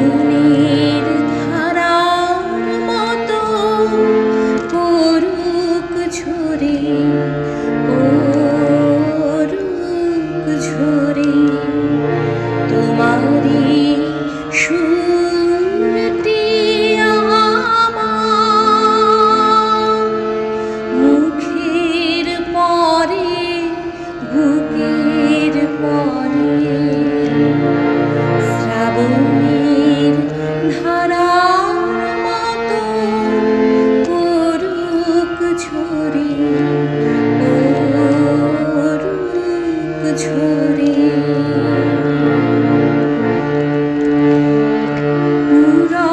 শ্রাবণের ধারার মতো পড়ুক ঝরে, পড়ুক ঝরে তোমারি সুরটি আমার মুখের পরে বুকের পরে। শ্রাবণের ধারার মতো পড়ুক ঝরে, পড়ুক ঝরে।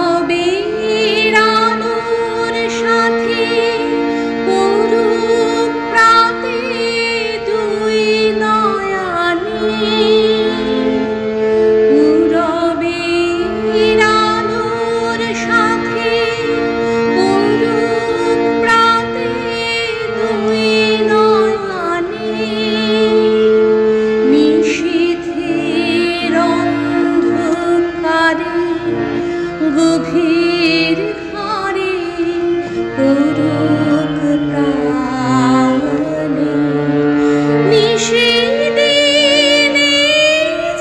পূরবের আলোর সাথে পড়ুক প্রাতে দুই নয়নে। পূরবের আলোর সাথে পড়ুক প্রাতে দুই নয়নে। নিশীথের অন্ধকারে গভীর ঘরে পড়ুক প্রাণে। নিশিদিনে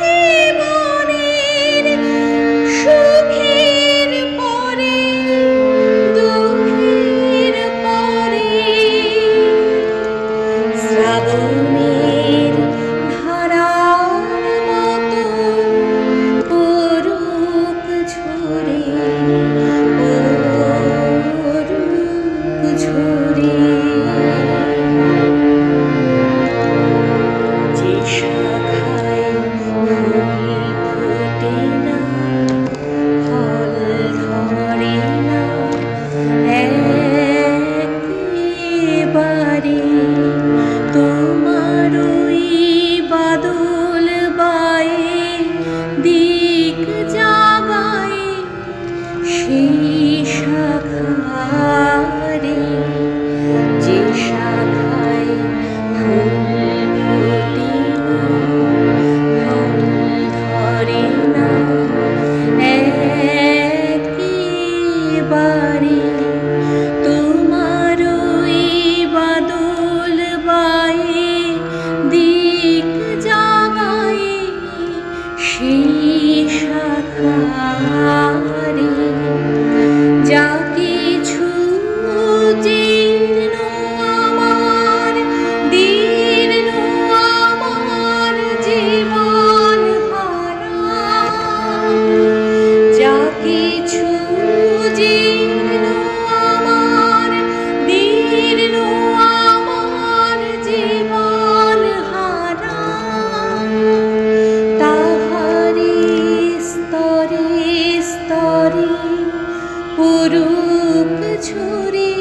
জীবনের সুখের পরে দুঃখের পরে। শ্রাবণের ধারার মতো পড়ুক ঝরে, পড়ুক ঝরে। যে শাখায় ফুল ফোটে না, ফল ধরে না একেবারে, তোমার ওই বাদল বায়ে দিক জাগায় সেই শাখারে। যে শাখায় ফুল ফোটে না, ফল ধরে না একেবারে, তোমার ওই বাদল বায়ে দিক জাগায় সেই শাখারে। যা কিছু জীর্ণ আমার, দীর্ণ আমার জীবন হারা। যা কিছু জীর্ণ আমার, দীর্ণ আমার জীবন হারা। তাহারি স্তরে স্তরে পড়ুক ঝরে।